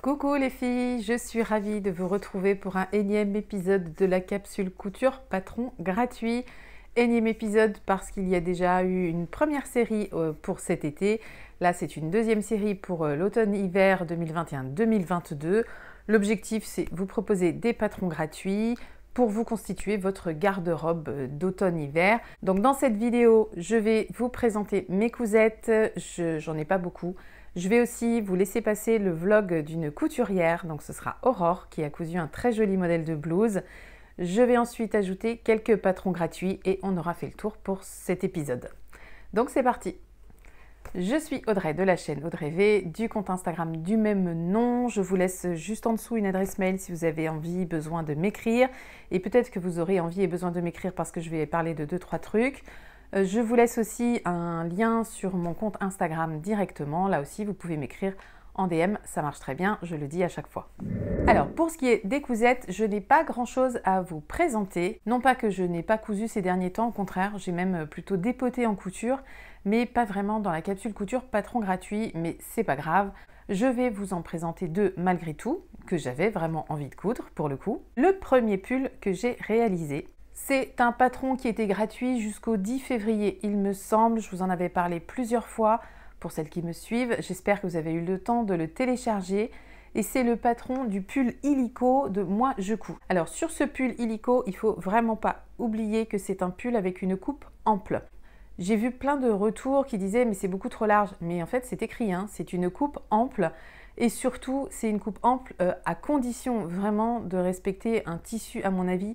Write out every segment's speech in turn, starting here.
Coucou les filles, je suis ravie de vous retrouver pour un énième épisode de la capsule couture patron gratuit. Énième épisode parce qu'il y a déjà eu une première série pour cet été. Là, c'est une deuxième série pour l'automne-hiver 2021-2022. L'objectif, c'est vous proposer des patrons gratuits pour vous constituer votre garde-robe d'automne-hiver. Donc dans cette vidéo, je vais vous présenter mes cousettes. J'en ai pas beaucoup. Je vais aussi vous laisser passer le vlog d'une couturière, donc ce sera Aurore qui a cousu un très joli modèle de blouse. Je vais ensuite ajouter quelques patrons gratuits et on aura fait le tour pour cet épisode. Donc c'est parti! Je suis Audrey de la chaîne Audrey V, du compte Instagram du même nom. Je vous laisse juste en dessous une adresse mail si vous avez envie, besoin de m'écrire. Et peut-être que vous aurez envie et besoin de m'écrire parce que je vais parler de 2-3 trucs. Je vous laisse aussi un lien sur mon compte Instagram directement. Là aussi, vous pouvez m'écrire en DM, ça marche très bien, je le dis à chaque fois. Alors, pour ce qui est des cousettes, je n'ai pas grand-chose à vous présenter. Non pas que je n'ai pas cousu ces derniers temps, au contraire, j'ai même plutôt dépoté en couture, mais pas vraiment dans la capsule couture patron gratuit, mais c'est pas grave. Je vais vous en présenter deux malgré tout, que j'avais vraiment envie de coudre pour le coup. Le premier pull que j'ai réalisé, c'est un patron qui était gratuit jusqu'au 10 février, il me semble. Je vous en avais parlé plusieurs fois pour celles qui me suivent. J'espère que vous avez eu le temps de le télécharger. Et c'est le patron du pull illico de Moi Je Couds. Alors sur ce pull illico, il ne faut vraiment pas oublier que c'est un pull avec une coupe ample. J'ai vu plein de retours qui disaient mais c'est beaucoup trop large. Mais en fait c'est écrit, hein, c'est une coupe ample. Et surtout c'est une coupe ample à condition vraiment de respecter un tissu à mon avis.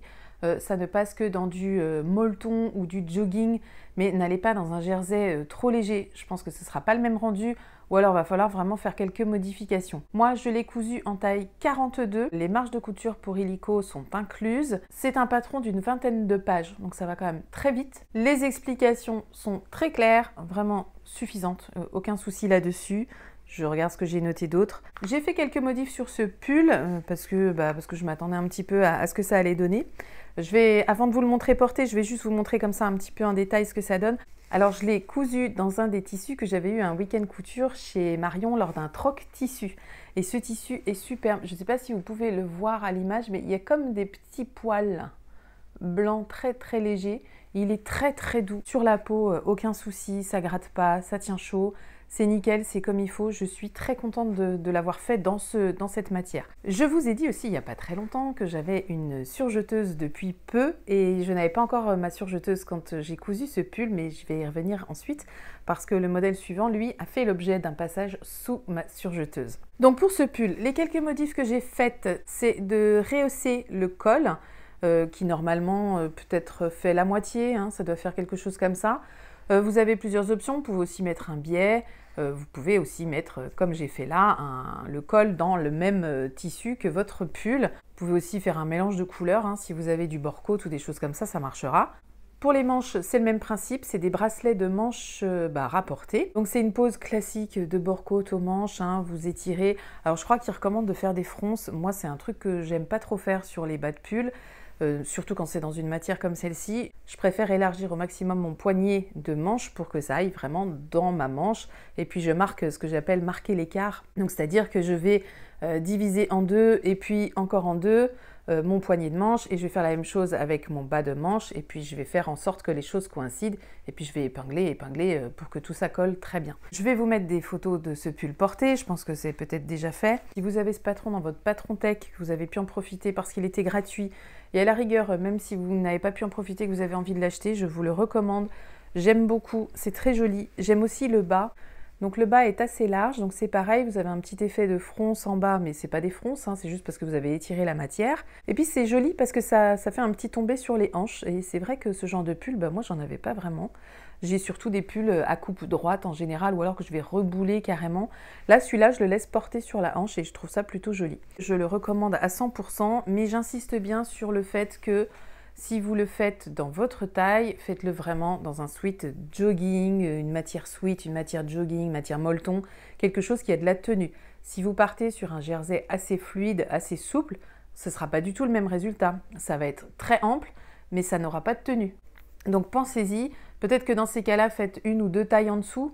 Ça ne passe que dans du molleton ou du jogging, mais n'allez pas dans un jersey trop léger. Je pense que ce ne sera pas le même rendu, ou alors il va falloir vraiment faire quelques modifications. Moi, je l'ai cousu en taille 42. Les marges de couture pour illico sont incluses. C'est un patron d'une vingtaine de pages, donc ça va quand même très vite. Les explications sont très claires, vraiment suffisantes, aucun souci là-dessus. Je regarde ce que j'ai noté d'autres. J'ai fait quelques modifs sur ce pull parce que je m'attendais un petit peu à ce que ça allait donner. Avant de vous le montrer porté, je vais juste vous montrer comme ça un petit peu en détail ce que ça donne. Alors je l'ai cousu dans un des tissus que j'avais eu un week-end couture chez Marion lors d'un troc tissu. Et ce tissu est superbe. Je ne sais pas si vous pouvez le voir à l'image, mais il y a comme des petits poils blancs très très légers. Il est très très doux. Sur la peau, aucun souci, ça gratte pas, ça tient chaud. C'est nickel, c'est comme il faut. Je suis très contente de l'avoir fait dans cette matière. Je vous ai dit aussi il n'y a pas très longtemps que j'avais une surjeteuse depuis peu et je n'avais pas encore ma surjeteuse quand j'ai cousu ce pull, mais je vais y revenir ensuite parce que le modèle suivant, lui, a fait l'objet d'un passage sous ma surjeteuse. Donc pour ce pull, les quelques modifs que j'ai faites, c'est de rehausser le col qui normalement peut être fait la moitié, hein, ça doit faire quelque chose comme ça. Vous avez plusieurs options, vous pouvez aussi mettre un biais, vous pouvez aussi mettre, comme j'ai fait là, le col dans le même tissu que votre pull. Vous pouvez aussi faire un mélange de couleurs, hein, si vous avez du bord côte ou des choses comme ça marchera. Pour les manches, c'est le même principe, c'est des bracelets de manches rapportés. Donc c'est une pose classique de bord côte aux manches, hein, vous étirez. Alors je crois qu'ils recommandent de faire des fronces, moi c'est un truc que j'aime pas trop faire sur les bas de pull. Surtout quand c'est dans une matière comme celle-ci, je préfère élargir au maximum mon poignet de manche pour que ça aille vraiment dans ma manche. Et puis je marque ce que j'appelle marquer l'écart. Donc c'est-à-dire que je vais diviser en deux et puis encore en deux mon poignet de manche et je vais faire la même chose avec mon bas de manche et puis je vais faire en sorte que les choses coïncident et puis je vais épingler pour que tout ça colle très bien. Je vais vous mettre des photos de ce pull porté, je pense que c'est peut-être déjà fait. Si vous avez ce patron dans votre patron tech, que vous avez pu en profiter parce qu'il était gratuit et à la rigueur, même si vous n'avez pas pu en profiter, que vous avez envie de l'acheter, je vous le recommande. J'aime beaucoup, c'est très joli. J'aime aussi le bas. Donc le bas est assez large, donc c'est pareil, vous avez un petit effet de fronce en bas, mais c'est pas des fronces, hein, c'est juste parce que vous avez étiré la matière. Et puis c'est joli parce que ça fait un petit tombé sur les hanches, et c'est vrai que ce genre de pull, moi j'en avais pas vraiment. J'ai surtout des pulls à coupe droite en général, ou alors que je vais rebouler carrément. Là, celui-là, je le laisse porter sur la hanche et je trouve ça plutôt joli. Je le recommande à 100%, mais j'insiste bien sur le fait que si vous le faites dans votre taille, faites-le vraiment dans un sweat jogging, une matière sweat, une matière jogging, matière molleton, quelque chose qui a de la tenue. Si vous partez sur un jersey assez fluide, assez souple, ce ne sera pas du tout le même résultat. Ça va être très ample, mais ça n'aura pas de tenue. Donc pensez-y, peut-être que dans ces cas-là, faites une ou deux tailles en dessous,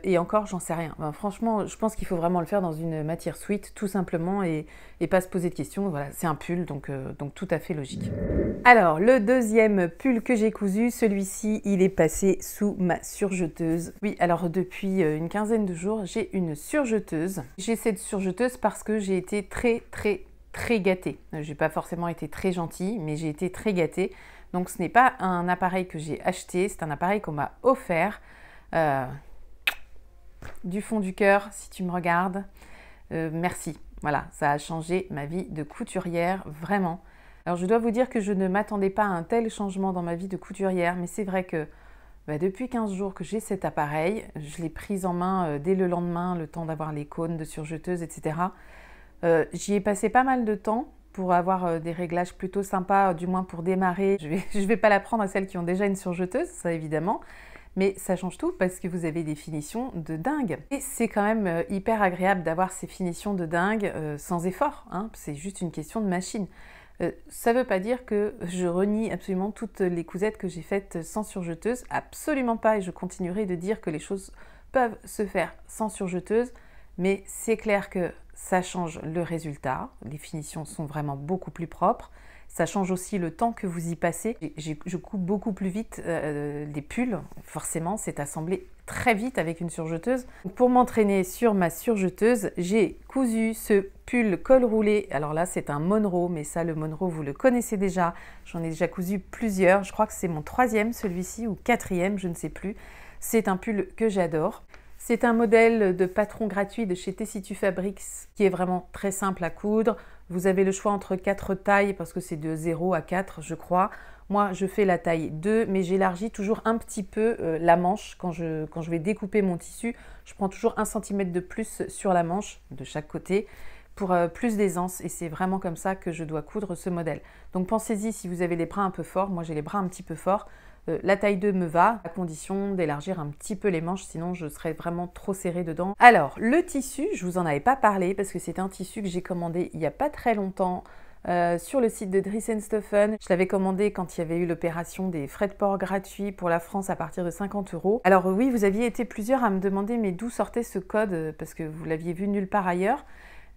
Et encore, j'en sais rien. Ben, franchement, je pense qu'il faut vraiment le faire dans une matière sweat, tout simplement, et pas se poser de questions. Voilà, c'est un pull, donc tout à fait logique. Alors, le deuxième pull que j'ai cousu, celui-ci, il est passé sous ma surjeteuse. Oui, alors depuis une quinzaine de jours, j'ai une surjeteuse. J'ai cette surjeteuse parce que j'ai été très gâtée. J'ai pas forcément été très gentille, mais j'ai été très gâtée. Donc ce n'est pas un appareil que j'ai acheté, c'est un appareil qu'on m'a offert. Du fond du cœur, si tu me regardes, merci. Voilà, ça a changé ma vie de couturière, vraiment. Alors je dois vous dire que je ne m'attendais pas à un tel changement dans ma vie de couturière, mais c'est vrai que depuis 15 jours que j'ai cet appareil, je l'ai pris en main dès le lendemain, le temps d'avoir les cônes de surjeteuse, etc. J'y ai passé pas mal de temps pour avoir des réglages plutôt sympas, du moins pour démarrer. Je vais pas la prendre à celles qui ont déjà une surjeteuse, ça évidemment. Mais ça change tout parce que vous avez des finitions de dingue. Et c'est quand même hyper agréable d'avoir ces finitions de dingue sans effort, hein. C'est juste une question de machine. Ça ne veut pas dire que je renie absolument toutes les cousettes que j'ai faites sans surjeteuse, absolument pas, et je continuerai de dire que les choses peuvent se faire sans surjeteuse, mais c'est clair que ça change le résultat, les finitions sont vraiment beaucoup plus propres. Ça change aussi le temps que vous y passez. Je coupe beaucoup plus vite les pulls. Forcément, c'est assemblé très vite avec une surjeteuse. Pour m'entraîner sur ma surjeteuse, j'ai cousu ce pull col roulé. Alors là, c'est un Monroe, mais ça, le Monroe, vous le connaissez déjà. J'en ai déjà cousu plusieurs. Je crois que c'est mon 3e, celui-ci, ou 4e, je ne sais plus. C'est un pull que j'adore. C'est un modèle de patron gratuit de chez Tessitu Fabrics qui est vraiment très simple à coudre. Vous avez le choix entre 4 tailles parce que c'est de 0 à 4, je crois. Moi, je fais la taille 2, mais j'élargis toujours un petit peu la manche. Quand je vais découper mon tissu, je prends toujours 1 cm de plus sur la manche de chaque côté pour plus d'aisance. Et c'est vraiment comme ça que je dois coudre ce modèle. Donc pensez-y si vous avez les bras un peu forts. Moi, j'ai les bras un petit peu forts. La taille 2 me va, à condition d'élargir un petit peu les manches, sinon je serais vraiment trop serrée dedans. Alors, le tissu, je vous en avais pas parlé parce que c'est un tissu que j'ai commandé il n'y a pas très longtemps sur le site de Dries & Stoffen. Je l'avais commandé quand il y avait eu l'opération des frais de port gratuits pour la France à partir de 50 €. Alors oui, vous aviez été plusieurs à me demander mais d'où sortait ce code parce que vous l'aviez vu nulle part ailleurs.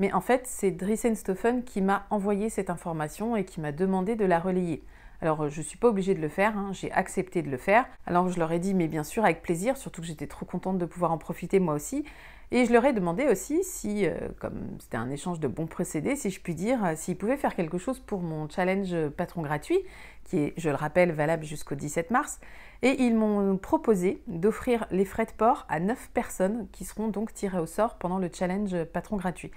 Mais en fait, c'est Dries & Stoffen qui m'a envoyé cette information et qui m'a demandé de la relayer. Alors, je ne suis pas obligée de le faire, hein, j'ai accepté de le faire. Alors, je leur ai dit, mais bien sûr, avec plaisir, surtout que j'étais trop contente de pouvoir en profiter moi aussi. Et je leur ai demandé aussi si, comme c'était un échange de bons procédés, si je puis dire, s'ils pouvaient faire quelque chose pour mon challenge patron gratuit, qui est, je le rappelle, valable jusqu'au 17 mars. Et ils m'ont proposé d'offrir les frais de port à 9 personnes qui seront donc tirées au sort pendant le challenge patron gratuit.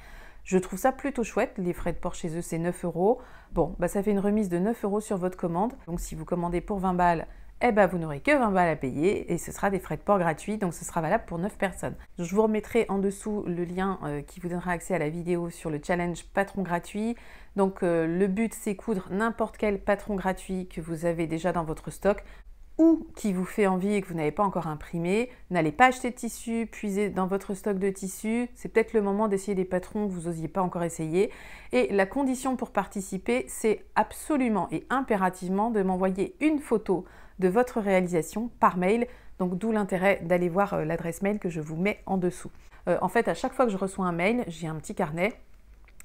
Je trouve ça plutôt chouette, les frais de port chez eux c'est 9 €. Bon, ça fait une remise de 9 € sur votre commande. Donc si vous commandez pour 20 balles, vous n'aurez que 20 balles à payer et ce sera des frais de port gratuits, donc ce sera valable pour 9 personnes. Je vous remettrai en dessous le lien qui vous donnera accès à la vidéo sur le challenge patron gratuit. Donc le but c'est coudre n'importe quel patron gratuit que vous avez déjà dans votre stock ou qui vous fait envie et que vous n'avez pas encore imprimé. N'allez pas acheter de tissu, puisez dans votre stock de tissu. C'est peut-être le moment d'essayer des patrons que vous n'osiez pas encore essayer. Et la condition pour participer, c'est absolument et impérativement de m'envoyer une photo de votre réalisation par mail. Donc d'où l'intérêt d'aller voir l'adresse mail que je vous mets en dessous. En fait, à chaque fois que je reçois un mail, j'ai un petit carnet.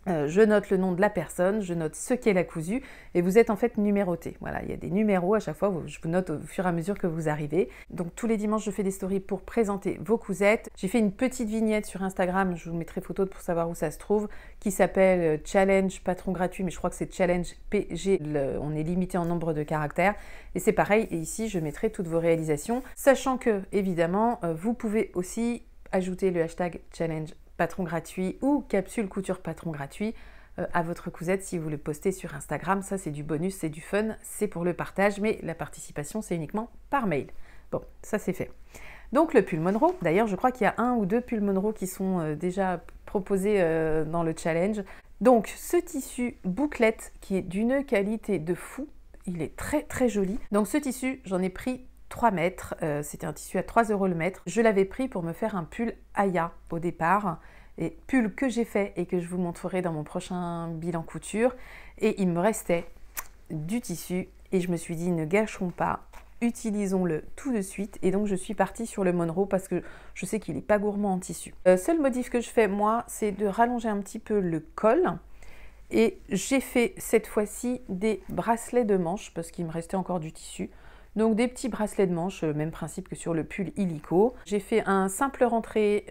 Je note le nom de la personne, je note ce qu'elle a cousu et vous êtes en fait numéroté. Voilà, il y a des numéros à chaque fois, je vous note au fur et à mesure que vous arrivez. Donc tous les dimanches, je fais des stories pour présenter vos cousettes. J'ai fait une petite vignette sur Instagram, je vous mettrai photo pour savoir où ça se trouve, qui s'appelle Challenge Patron Gratuit, mais je crois que c'est Challenge PG, on est limité en nombre de caractères. Et c'est pareil, et ici, je mettrai toutes vos réalisations, sachant que, évidemment, vous pouvez aussi ajouter le hashtag Challenge patron gratuit ou capsule couture patron gratuit à votre cousette si vous le postez sur Instagram. Ça, c'est du bonus, c'est du fun, c'est pour le partage, mais la participation, c'est uniquement par mail. Bon, ça c'est fait. Donc le pull Monroe, d'ailleurs, je crois qu'il y a 1 ou 2 pulls Monroe qui sont déjà proposés dans le challenge. Donc ce tissu bouclette qui est d'une qualité de fou, il est très joli. Donc ce tissu, j'en ai pris 3 mètres, c'était un tissu à 3 € le mètre. Je l'avais pris pour me faire un pull Aya au départ, et pull que j'ai fait et que je vous montrerai dans mon prochain bilan couture. Et il me restait du tissu et je me suis dit ne gâchons pas utilisons-le tout de suite. Et donc je suis partie sur le Monroe parce que je sais qu'il n'est pas gourmand en tissu. Seul modif que je fais moi, c'est de rallonger un petit peu le col. Et j'ai fait cette fois-ci des bracelets de manches parce qu'il me restait encore du tissu. Donc des petits bracelets de manches, même principe que sur le pull illico. J'ai fait un simple rentré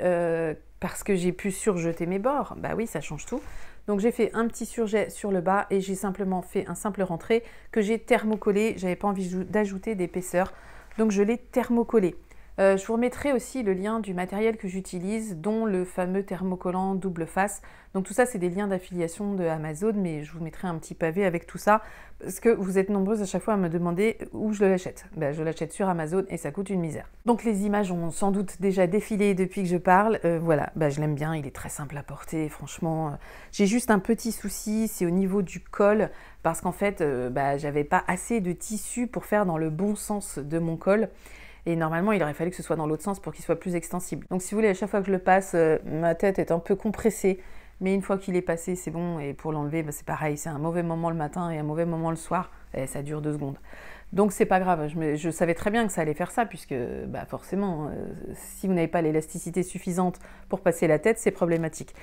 parce que j'ai pu surjeter mes bords. Bah oui, ça change tout. Donc j'ai fait un petit surjet sur le bas et j'ai simplement fait un simple rentré que j'ai thermocollé. J'avais pas envie d'ajouter d'épaisseur, donc je l'ai thermocollé. Je vous remettrai aussi le lien du matériel que j'utilise, dont le fameux thermocollant double face. Donc tout ça, c'est des liens d'affiliation de Amazon, mais je vous mettrai un petit pavé avec tout ça, parce que vous êtes nombreuses à chaque fois à me demander où je l'achète. Ben, je l'achète sur Amazon et ça coûte une misère. Donc les images ont sans doute déjà défilé depuis que je parle. Voilà, ben, je l'aime bien, il est très simple à porter, franchement. J'ai juste un petit souci, c'est au niveau du col, parce qu'en fait, j'avais pas assez de tissu pour faire dans le bon sens de mon col. Et normalement, il aurait fallu que ce soit dans l'autre sens pour qu'il soit plus extensible. Donc si vous voulez, à chaque fois que je le passe, ma tête est un peu compressée. Mais une fois qu'il est passé, c'est bon. Et pour l'enlever, c'est pareil. C'est un mauvais moment le matin et un mauvais moment le soir. Et ça dure 2 secondes. Donc c'est pas grave. Je savais très bien que ça allait faire ça, puisque forcément, si vous n'avez pas l'élasticité suffisante pour passer la tête, c'est problématique.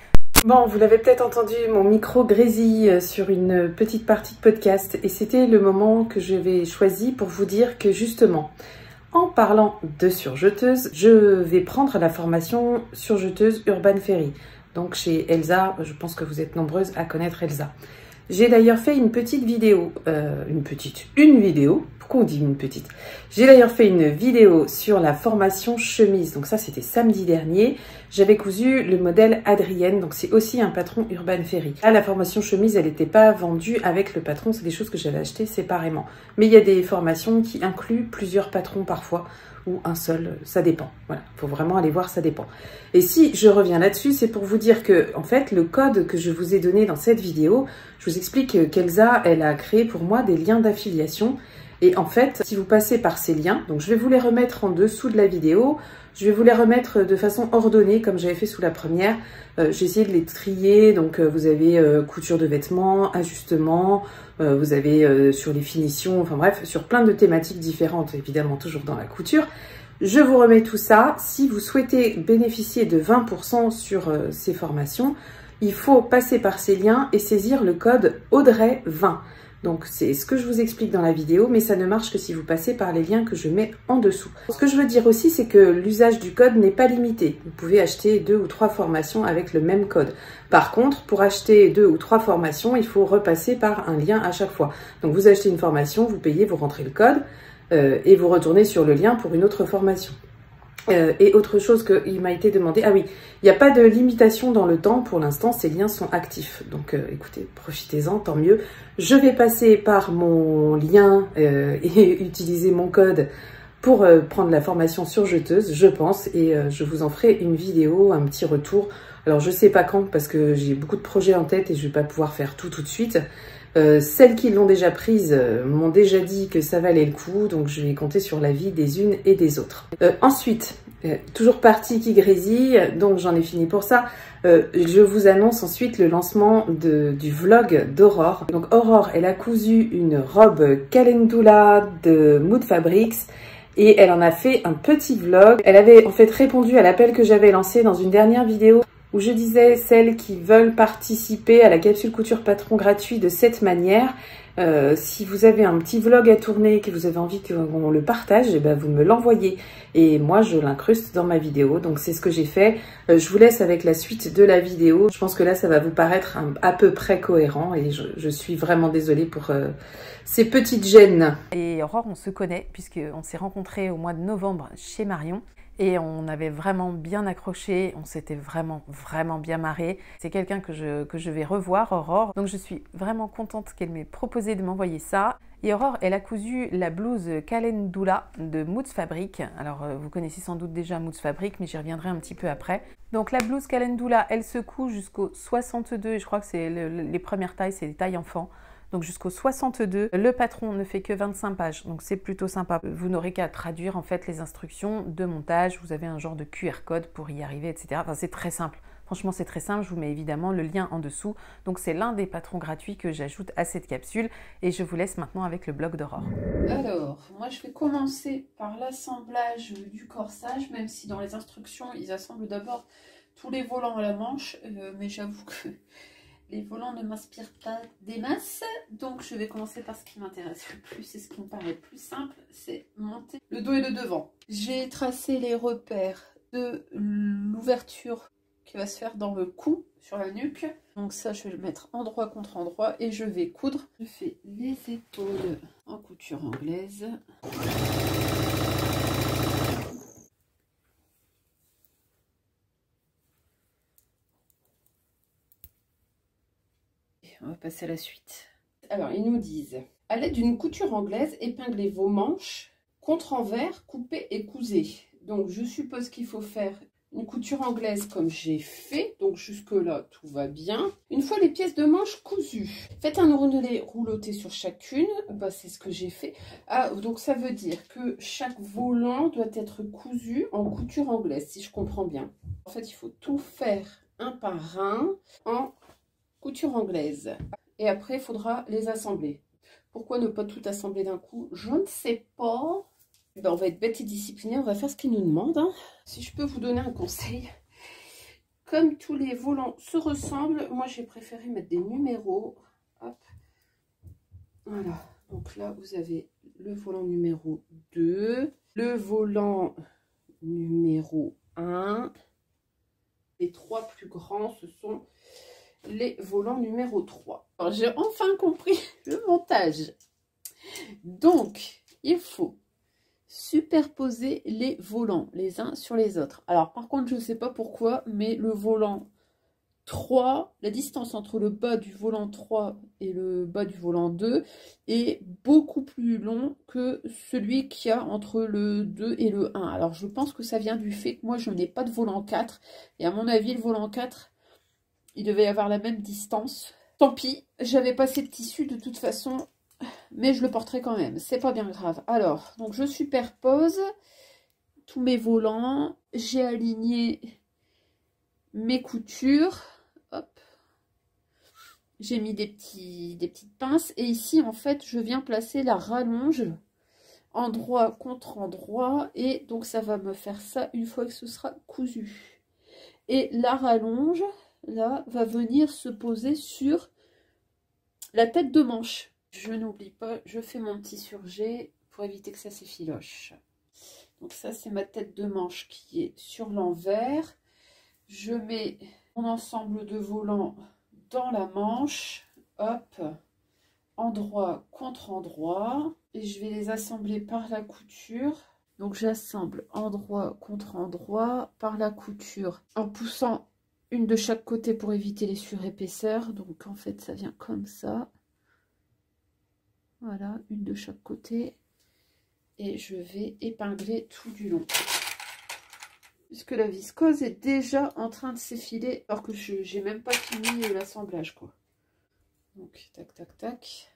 Bon, vous l'avez peut-être entendu, mon micro grésille sur une petite partie de podcast. Et c'était le moment que j'avais choisi pour vous dire que justement, en parlant de surjeteuse, je vais prendre la formation surjeteuse Urban Ferry. Donc chez Elsa, je pense que vous êtes nombreuses à connaître Elsa. J'ai d'ailleurs fait une petite vidéo, une vidéo, pourquoi on dit une petite? J'ai d'ailleurs fait une vidéo sur la formation chemise, donc ça c'était samedi dernier. J'avais cousu le modèle Adrienne, donc c'est aussi un patron Urban Ferry. Là, la formation chemise, elle n'était pas vendue avec le patron, c'est des choses que j'avais achetées séparément. Mais il y a des formations qui incluent plusieurs patrons parfois, ou un seul, ça dépend. Voilà, il faut vraiment aller voir, ça dépend. Et si je reviens là-dessus, c'est pour vous dire que, en fait, le code que je vous ai donné dans cette vidéo, je vous explique qu'Elsa, elle a créé pour moi des liens d'affiliation. Et en fait, si vous passez par ces liens, donc je vais vous les remettre en dessous de la vidéo, je vais vous les remettre de façon ordonnée, comme j'avais fait sous la première. J'ai essayé de les trier, donc vous avez couture de vêtements, ajustement, vous avez sur les finitions, enfin bref, sur plein de thématiques différentes, évidemment toujours dans la couture. Je vous remets tout ça. Si vous souhaitez bénéficier de 20% sur ces formations, il faut passer par ces liens et saisir le code Audrey20. Donc c'est ce que je vous explique dans la vidéo, mais ça ne marche que si vous passez par les liens que je mets en dessous. Ce que je veux dire aussi, c'est que l'usage du code n'est pas limité. Vous pouvez acheter 2 ou 3 formations avec le même code. Par contre, pour acheter 2 ou 3 formations, il faut repasser par un lien à chaque fois. Donc vous achetez une formation, vous payez, vous rentrez le code et vous retournez sur le lien pour une autre formation. Et autre chose qu'il m'a été demandé, ah oui, il n'y a pas de limitation dans le temps pour l'instant, ces liens sont actifs. Donc écoutez, profitez-en, tant mieux. Je vais passer par mon lien et utiliser mon code pour prendre la formation surjeteuse, je pense, et je vous en ferai une vidéo, un petit retour. Alors je sais pas quand, parce que j'ai beaucoup de projets en tête et je vais pas pouvoir faire tout de suite. Celles qui l'ont déjà prise m'ont déjà dit que ça valait le coup, donc je vais compter sur l'avis des unes et des autres. Ensuite, toujours partie qui grésille, donc j'en ai fini pour ça. Je vous annonce ensuite le lancement du vlog d'Aurore. Donc Aurore, elle a cousu une robe Calendula de Mood Fabrics et elle en a fait un petit vlog. Elle avait en fait répondu à l'appel que j'avais lancé dans une dernière vidéo où je disais celles qui veulent participer à la capsule couture patron gratuit de cette manière. Si vous avez un petit vlog à tourner, que vous avez envie qu'on le partage, et ben vous me l'envoyez. Et moi, je l'incruste dans ma vidéo. Donc, c'est ce que j'ai fait. Je vous laisse avec la suite de la vidéo. Je pense que là, ça va vous paraître à peu près cohérent. Et je suis vraiment désolée pour ces petites gênes. Et Aurore, on se connaît puisqu'on s'est rencontrés au mois de novembre chez Marion. Et on avait vraiment bien accroché, on s'était vraiment bien marré. C'est quelqu'un que je vais revoir, Aurore. Donc je suis vraiment contente qu'elle m'ait proposé de m'envoyer ça. Et Aurore, elle a cousu la blouse Calendula de Moods Fabric. Alors vous connaissez sans doute déjà Moods Fabric, mais j'y reviendrai un petit peu après. Donc la blouse Calendula, elle se coud jusqu'au 62, et je crois que c'est les premières tailles, c'est les tailles enfants. Donc jusqu'au 62. Le patron ne fait que 25 pages, donc c'est plutôt sympa. Vous n'aurez qu'à traduire en fait les instructions de montage. Vous avez un genre de QR code pour y arriver, etc. Enfin, c'est très simple. Franchement, c'est très simple, je vous mets évidemment le lien en dessous. Donc c'est l'un des patrons gratuits que j'ajoute à cette capsule et je vous laisse maintenant avec le bloc d'Aurore. Alors, moi je vais commencer par l'assemblage du corsage, même si dans les instructions, ils assemblent d'abord tous les volants à la manche, mais j'avoue que les volants ne m'inspirent pas des masses, donc je vais commencer par ce qui m'intéresse le plus et ce qui me paraît le plus simple, c'est monter le dos et le devant. J'ai tracé les repères de l'ouverture qui va se faire dans le cou, sur la nuque. Donc ça, je vais le mettre endroit contre endroit et je vais coudre. Je fais les épaules en couture anglaise. On va passer à la suite. Alors, ils nous disent, à l'aide d'une couture anglaise, épinglez vos manches, contre-envers, coupez et cousez. Donc, je suppose qu'il faut faire une couture anglaise comme j'ai fait. Donc, jusque-là, tout va bien. Une fois les pièces de manche cousues, faites un ourlet rouloté sur chacune. Bah, c'est ce que j'ai fait. Ah, donc, ça veut dire que chaque volant doit être cousu en couture anglaise, si je comprends bien. En fait, il faut tout faire un par un en couture anglaise. Et après, il faudra les assembler. Pourquoi ne pas tout assembler d'un coup? Je ne sais pas. Ben, on va être bête et discipliné, on va faire ce qu'ils nous demandent. Hein. Si je peux vous donner un conseil, comme tous les volants se ressemblent, moi j'ai préféré mettre des numéros. Hop. Voilà. Donc là, vous avez le volant numéro 2, le volant numéro 1. Les trois plus grands, ce sont les volants numéro 3. J'ai enfin compris le montage. Donc, il faut superposer les volants les uns sur les autres. Alors, par contre, je ne sais pas pourquoi, mais le volant 3, la distance entre le bas du volant 3 et le bas du volant 2 est beaucoup plus long que celui qu'il y a entre le 2 et le 1. Alors, je pense que ça vient du fait que moi, je n'ai pas de volant 4. Et à mon avis, le volant 4, il devait y avoir la même distance. Tant pis, j'avais pas assez de tissu de toute façon, mais je le porterai quand même. C'est pas bien grave. Alors, donc je superpose tous mes volants. J'ai aligné mes coutures. Hop. J'ai mis des petites pinces. Et ici, en fait, je viens placer la rallonge endroit contre endroit. Et donc, ça va me faire ça une fois que ce sera cousu. Et la rallonge, là, va venir se poser sur la tête de manche. Je n'oublie pas, je fais mon petit surjet pour éviter que ça s'effiloche. Donc ça, c'est ma tête de manche qui est sur l'envers. Je mets mon ensemble de volants dans la manche. Hop, endroit contre endroit. Et je vais les assembler par la couture. Donc j'assemble endroit contre endroit par la couture en poussant une de chaque côté pour éviter les surépaisseurs. Donc en fait, ça vient comme ça. Voilà, une de chaque côté. Et je vais épingler tout du long. Puisque la viscose est déjà en train de s'effiler, alors que je n'ai même pas fini l'assemblage, quoi. Donc, tac, tac, tac.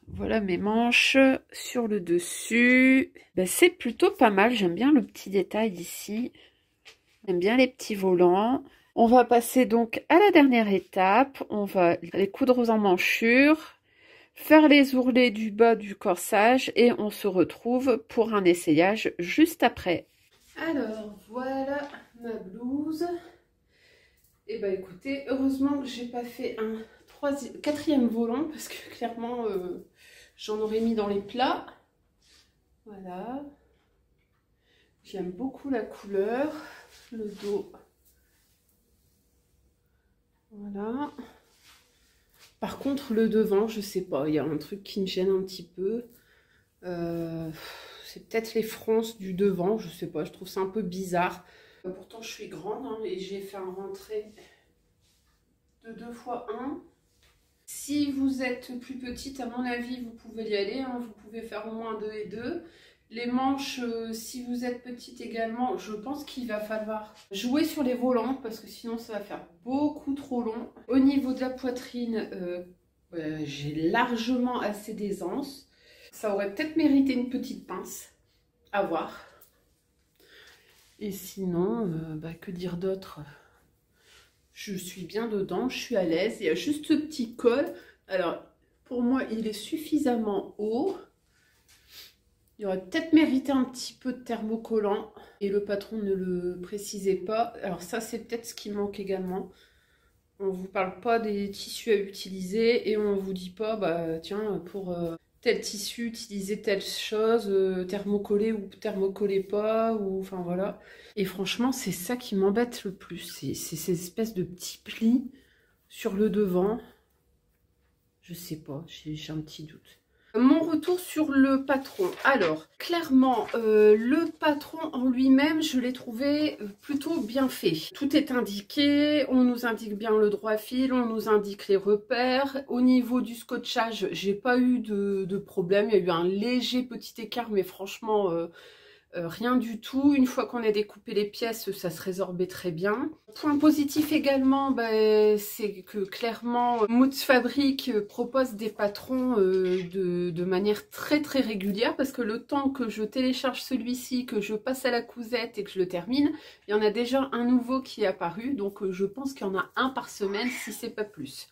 Voilà mes manches sur le dessus. Ben, c'est plutôt pas mal. J'aime bien le petit détail ici. J'aime bien les petits volants. On va passer donc à la dernière étape. On va les coudre aux emmanchures, faire les ourlets du bas du corsage et on se retrouve pour un essayage juste après. Alors voilà ma blouse. Et bah écoutez, heureusement que j'ai pas fait un quatrième volant parce que clairement j'en aurais mis dans les plats. Voilà. J'aime beaucoup la couleur, le dos. Voilà. Par contre, le devant, je sais pas, il y a un truc qui me gêne un petit peu. C'est peut-être les fronces du devant, je sais pas, je trouve ça un peu bizarre. Pourtant, je suis grande hein, et j'ai fait un rentré de 2 x 1. Si vous êtes plus petite, à mon avis, vous pouvez y aller. Hein, vous pouvez faire au moins 2 et 2. Les manches, si vous êtes petite également, je pense qu'il va falloir jouer sur les volants parce que sinon ça va faire beaucoup trop long. Au niveau de la poitrine, j'ai largement assez d'aisance. Ça aurait peut-être mérité une petite pince, à voir. Et sinon, que dire d'autre? Je suis bien dedans, je suis à l'aise. Il y a juste ce petit col. Alors, pour moi, il est suffisamment haut. Il aurait peut-être mérité un petit peu de thermocollant. Et le patron ne le précisait pas. Alors ça, c'est peut-être ce qui manque également. On ne vous parle pas des tissus à utiliser. Et on ne vous dit pas, bah tiens, pour tel tissu, utiliser telle chose, thermocoller ou thermocoller pas. Ou, enfin voilà. Et franchement, c'est ça qui m'embête le plus. C'est ces espèces de petits plis sur le devant. Je sais pas, j'ai un petit doute. Mon retour sur le patron. Alors, clairement, le patron en lui-même, je l'ai trouvé plutôt bien fait. Tout est indiqué, on nous indique bien le droit fil, on nous indique les repères. Au niveau du scotchage, j'ai pas eu de problème. Il y a eu un léger petit écart, mais franchement... rien du tout. Une fois qu'on a découpé les pièces, ça se résorbait très bien. Point positif également, c'est que clairement, Moods Fabric propose des patrons de manière très très régulière parce que le temps que je télécharge celui-ci, que je passe à la cousette et que je le termine, il y en a déjà un nouveau qui est apparu. Donc je pense qu'il y en a un par semaine si c'est pas plus.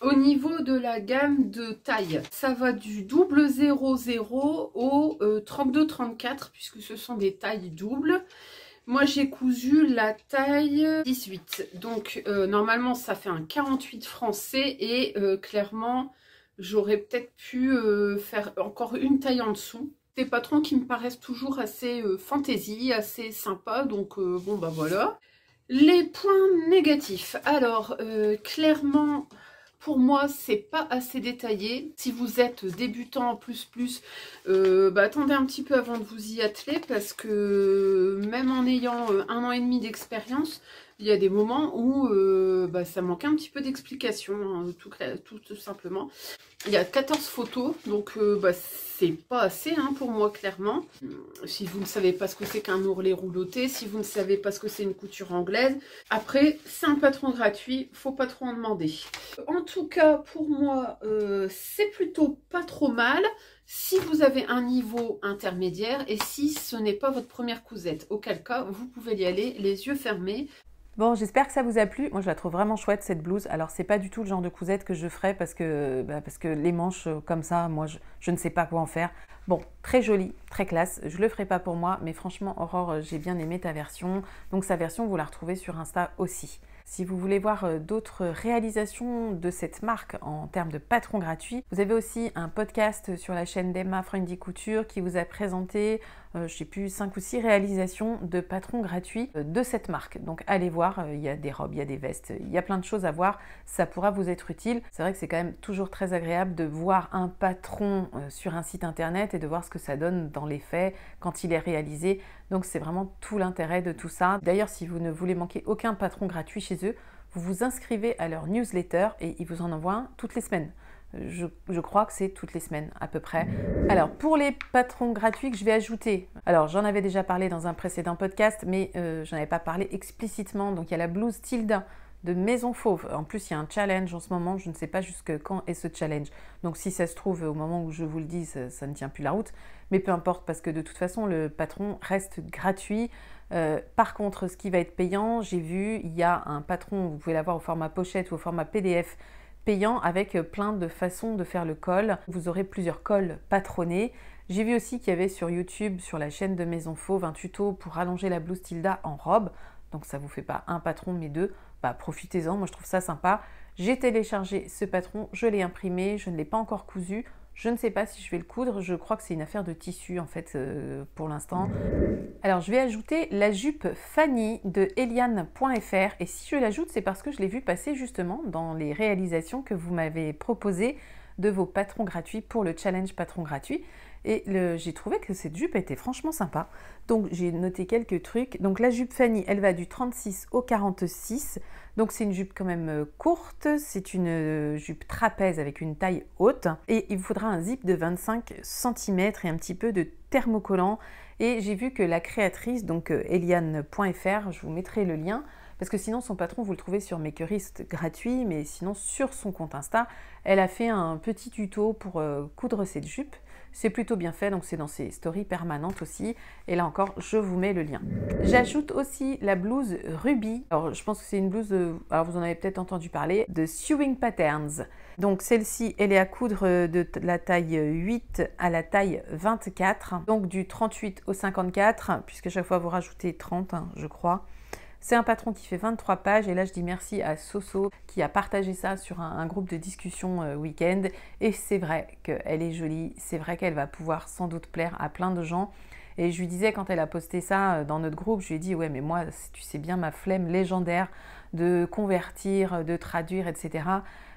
Au niveau de la gamme de taille, ça va du double 00 au 32-34 puisque ce sont des tailles doubles. Moi j'ai cousu la taille 18. Donc normalement ça fait un 48 français et clairement j'aurais peut-être pu faire encore une taille en dessous. Des patrons qui me paraissent toujours assez fantaisie, assez sympa. Donc bon bah voilà. Les points négatifs. Alors clairement... Pour moi, c'est pas assez détaillé. Si vous êtes débutant attendez un petit peu avant de vous y atteler parce que même en ayant 1 an et demi d'expérience, il y a des moments où ça manque un petit peu d'explication, hein, tout simplement. Il y a 14 photos, donc c'est pas assez hein, pour moi clairement. Si vous ne savez pas ce que c'est qu'un ourlet rouloté, si vous ne savez pas ce que c'est une couture anglaise, après c'est un patron gratuit, faut pas trop en demander. En tout cas pour moi c'est plutôt pas trop mal si vous avez un niveau intermédiaire et si ce n'est pas votre première cousette, auquel cas vous pouvez y aller les yeux fermés. Bon, j'espère que ça vous a plu. Moi, je la trouve vraiment chouette, cette blouse. Alors, c'est pas du tout le genre de cousette que je ferais parce que les manches comme ça, moi, je ne sais pas quoi en faire. Bon, très jolie, très classe. Je le ferai pas pour moi, mais franchement, Aurore, j'ai bien aimé ta version. Donc, sa version, vous la retrouvez sur Insta aussi. Si vous voulez voir d'autres réalisations de cette marque en termes de patrons gratuits, vous avez aussi un podcast sur la chaîne d'Emma Friendly Couture qui vous a présenté, je ne sais plus, 5 ou 6 réalisations de patrons gratuits de cette marque. Donc allez voir, il y a des robes, il y a des vestes, il y a plein de choses à voir, ça pourra vous être utile. C'est vrai que c'est quand même toujours très agréable de voir un patron sur un site internet et de voir ce que ça donne dans les faits quand il est réalisé. Donc c'est vraiment tout l'intérêt de tout ça. D'ailleurs, si vous ne voulez manquer aucun patron gratuit chez eux, vous vous inscrivez à leur newsletter et ils vous en envoient un toutes les semaines. Je crois que c'est toutes les semaines à peu près. Alors pour les patrons gratuits que je vais ajouter, alors j'en avais déjà parlé dans un précédent podcast, mais j'en avais pas parlé explicitement. Donc il y a la blouse Tilda de Maison Fauve. En plus, il y a un challenge en ce moment. Je ne sais pas jusque quand est ce challenge. Donc si ça se trouve, au moment où je vous le dis, ça ne tient plus la route. Mais peu importe, parce que de toute façon, le patron reste gratuit. Par contre, ce qui va être payant, j'ai vu, il y a un patron, vous pouvez l'avoir au format pochette ou au format PDF payant avec plein de façons de faire le col. Vous aurez plusieurs cols patronnés. J'ai vu aussi qu'il y avait sur YouTube, sur la chaîne de Maison Fauve, un tuto pour allonger la blouse Tilda en robe. Donc ça ne vous fait pas un patron mais deux. Profitez-en, moi je trouve ça sympa. J'ai téléchargé ce patron, je l'ai imprimé, je ne l'ai pas encore cousu. Je ne sais pas si je vais le coudre, je crois que c'est une affaire de tissu en fait pour l'instant. Alors je vais ajouter la jupe Fanny de Eliane.fr et si je l'ajoute c'est parce que je l'ai vu passer justement dans les réalisations que vous m'avez proposées de vos patrons gratuits pour le challenge patron gratuit. Et j'ai trouvé que cette jupe était franchement sympa. Donc j'ai noté quelques trucs. Donc la jupe Fanny, elle va du 36 au 46. Donc c'est une jupe quand même courte. C'est une jupe trapèze avec une taille haute. Et il vous faudra un zip de 25 cm et un petit peu de thermocollant. Et j'ai vu que la créatrice, donc Eliane.fr, je vous mettrai le lien, parce que sinon son patron vous le trouvez sur Makerist gratuit, mais sinon sur son compte Insta, elle a fait un petit tuto pour coudre cette jupe. C'est plutôt bien fait, donc c'est dans ses stories permanentes aussi. Et là encore, je vous mets le lien. J'ajoute aussi la blouse Ruby. Alors, je pense que c'est une blouse, alors vous en avez peut-être entendu parler, de Sewing Patterns. Donc celle-ci, elle est à coudre de la taille 8 à la taille 24, donc du 38 au 54, puisque chaque fois vous rajoutez 30, hein, je crois. C'est un patron qui fait 23 pages et là je dis merci à Soso qui a partagé ça sur un groupe de discussion week-end et c'est vrai qu'elle est jolie, c'est vrai qu'elle va pouvoir sans doute plaire à plein de gens. Et je lui disais quand elle a posté ça dans notre groupe, je lui ai dit ouais mais moi tu sais bien ma flemme légendaire de convertir, de traduire, etc.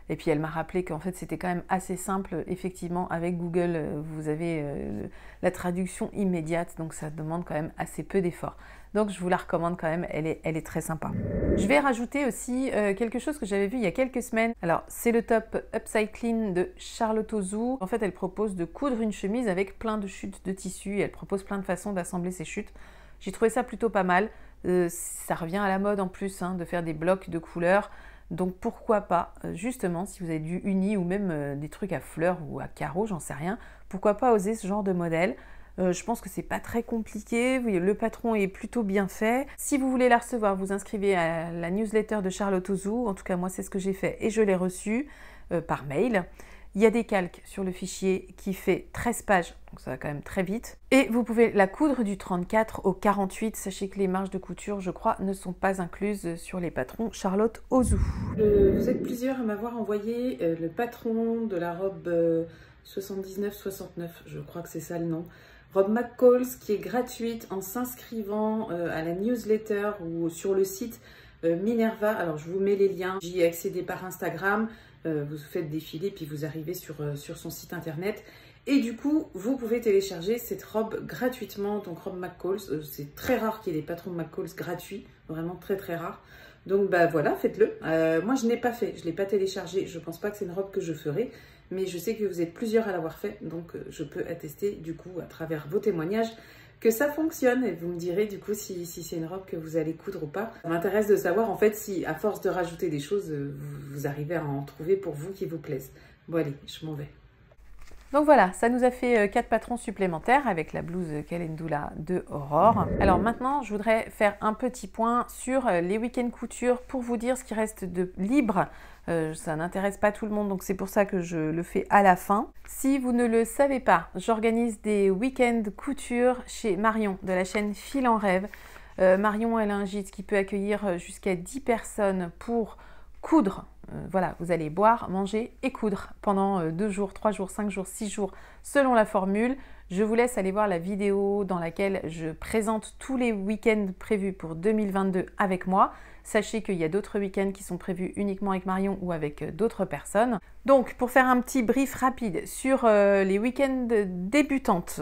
Et puis elle m'a rappelé qu'en fait c'était quand même assez simple, effectivement avec Google vous avez la traduction immédiate, donc ça demande quand même assez peu d'efforts. Donc je vous la recommande quand même, elle est très sympa. Je vais rajouter aussi quelque chose que j'avais vu il y a quelques semaines. Alors c'est le top Upcycling de Charlotte Ozou. En fait elle propose de coudre une chemise avec plein de chutes de tissu. Elle propose plein de façons d'assembler ces chutes. J'ai trouvé ça plutôt pas mal. Ça revient à la mode en plus hein, de faire des blocs de couleurs. Donc pourquoi pas, justement, si vous avez du uni ou même des trucs à fleurs ou à carreaux, j'en sais rien, pourquoi pas oser ce genre de modèle. Je pense que c'est pas très compliqué, le patron est plutôt bien fait. Si vous voulez la recevoir, vous inscrivez à la newsletter de Charlotte Ozou. En tout cas, moi, c'est ce que j'ai fait et je l'ai reçu par mail. Il y a des calques sur le fichier qui fait 13 pages, donc ça va quand même très vite. Et vous pouvez la coudre du 34 au 48. Sachez que les marges de couture, je crois, ne sont pas incluses sur les patrons Charlotte Ozou. Vous êtes plusieurs à m'avoir envoyé le patron de la robe 79-69, je crois que c'est ça le nom. Robe McCalls qui est gratuite en s'inscrivant à la newsletter ou sur le site Minerva. Alors je vous mets les liens, j'y ai accédé par Instagram, vous faites défiler puis vous arrivez sur son site internet. Et du coup, vous pouvez télécharger cette robe gratuitement, donc robe McCalls. C'est très rare qu'il y ait des patrons McCalls gratuits, vraiment très très rare. Donc bah voilà, faites-le. Moi je n'ai pas fait, je ne l'ai pas téléchargé, je ne pense pas que c'est une robe que je ferai. Mais je sais que vous êtes plusieurs à l'avoir fait, donc je peux attester du coup à travers vos témoignages que ça fonctionne. Et vous me direz du coup si c'est une robe que vous allez coudre ou pas. Ça m'intéresse de savoir en fait si à force de rajouter des choses, vous arrivez à en trouver pour vous qui vous plaisent. Bon allez, je m'en vais. Donc voilà, ça nous a fait 4 patrons supplémentaires avec la blouse Calendula de Aurore. Alors maintenant, je voudrais faire un petit point sur les week-ends couture pour vous dire ce qui reste de libre. Ça n'intéresse pas tout le monde, donc c'est pour ça que je le fais à la fin. Si vous ne le savez pas, j'organise des week-ends couture chez Marion de la chaîne Fil en Rêve. Marion, elle a un gîte qui peut accueillir jusqu'à 10 personnes pour coudre. Voilà, vous allez boire, manger et coudre pendant 2 jours, 3 jours, 5 jours, 6 jours, selon la formule. Je vous laisse aller voir la vidéo dans laquelle je présente tous les week-ends prévus pour 2022 avec moi. Sachez qu'il y a d'autres week-ends qui sont prévus uniquement avec Marion ou avec d'autres personnes. Donc, pour faire un petit brief rapide sur les week-ends débutantes,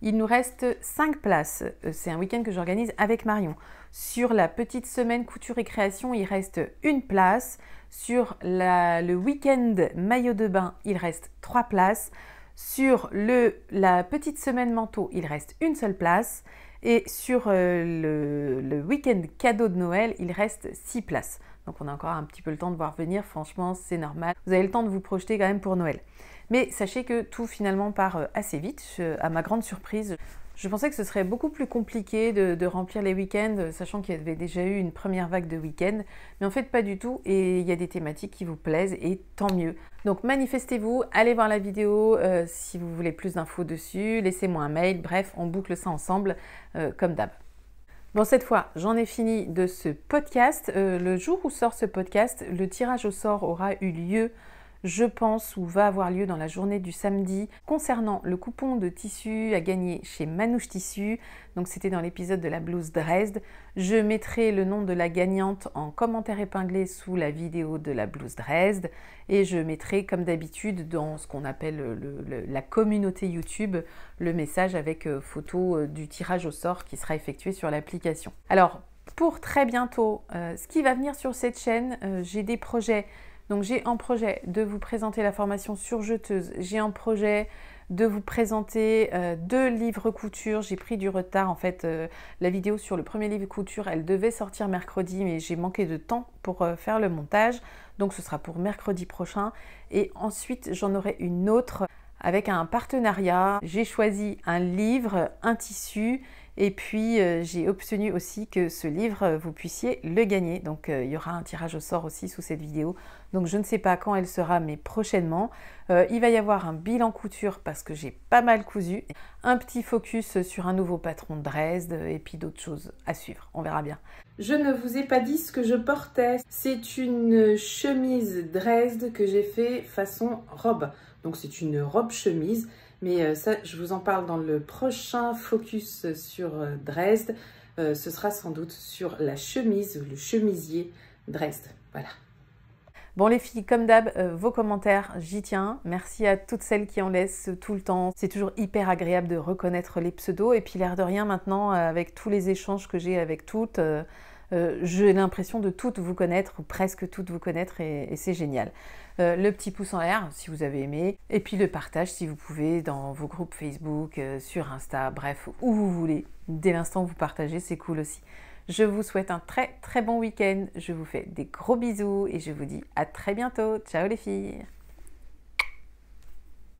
il nous reste 5 places. C'est un week-end que j'organise avec Marion. Sur la petite semaine couture et création, il reste 1 place. Sur le week-end maillot de bain, il reste 3 places. Sur la petite semaine manteau, il reste 1 seule place. Et sur le week-end cadeau de Noël, il reste 6 places. Donc on a encore un petit peu le temps de voir venir, franchement c'est normal. Vous avez le temps de vous projeter quand même pour Noël. Mais sachez que tout finalement part assez vite, à ma grande surprise. Je pensais que ce serait beaucoup plus compliqué de remplir les week-ends, sachant qu'il y avait déjà eu une première vague de week-ends. Mais en fait, pas du tout. Et il y a des thématiques qui vous plaisent et tant mieux. Donc manifestez-vous, allez voir la vidéo si vous voulez plus d'infos dessus. Laissez-moi un mail. Bref, on boucle ça ensemble comme d'hab. Bon, cette fois, j'en ai fini de ce podcast. Le jour où sort ce podcast, le tirage au sort aura eu lieu, je pense, ou va avoir lieu dans la journée du samedi, concernant le coupon de tissu à gagner chez Manouche Tissu. Donc c'était dans l'épisode de la blouse Dresde. Je mettrai le nom de la gagnante en commentaire épinglé sous la vidéo de la blouse Dresde. Et je mettrai, comme d'habitude, dans ce qu'on appelle la communauté YouTube, le message avec photo du tirage au sort qui sera effectué sur l'application. Alors, pour très bientôt, ce qui va venir sur cette chaîne, j'ai des projets. Donc j'ai en projet de vous présenter la formation surjeteuse, j'ai en projet de vous présenter 2 livres couture. J'ai pris du retard en fait, la vidéo sur le premier livre couture, elle devait sortir mercredi mais j'ai manqué de temps pour faire le montage. Donc ce sera pour mercredi prochain et ensuite j'en aurai une autre avec un partenariat. J'ai choisi un livre, un tissu, et puis j'ai obtenu aussi que ce livre, vous puissiez le gagner. Donc il y aura un tirage au sort aussi sous cette vidéo. Donc je ne sais pas quand elle sera, mais prochainement. Il va y avoir un bilan couture parce que j'ai pas mal cousu. Un petit focus sur un nouveau patron de Dresde et puis d'autres choses à suivre. On verra bien. Je ne vous ai pas dit ce que je portais. C'est une chemise Dresde que j'ai fait façon robe. Donc c'est une robe chemise. Mais ça, je vous en parle dans le prochain focus sur Dresde. Ce sera sans doute sur la chemise, le chemisier Dresde. Voilà. Bon les filles, comme d'hab, vos commentaires, j'y tiens. Merci à toutes celles qui en laissent tout le temps. C'est toujours hyper agréable de reconnaître les pseudos. Et puis l'air de rien maintenant, avec tous les échanges que j'ai avec toutes, j'ai l'impression de toutes vous connaître, ou presque toutes vous connaître, et c'est génial. Le petit pouce en l'air si vous avez aimé, et puis le partage si vous pouvez dans vos groupes Facebook, sur Insta, bref, où vous voulez. Dès l'instant où vous partagez, c'est cool aussi. Je vous souhaite un très très bon week-end, je vous fais des gros bisous et je vous dis à très bientôt. Ciao les filles!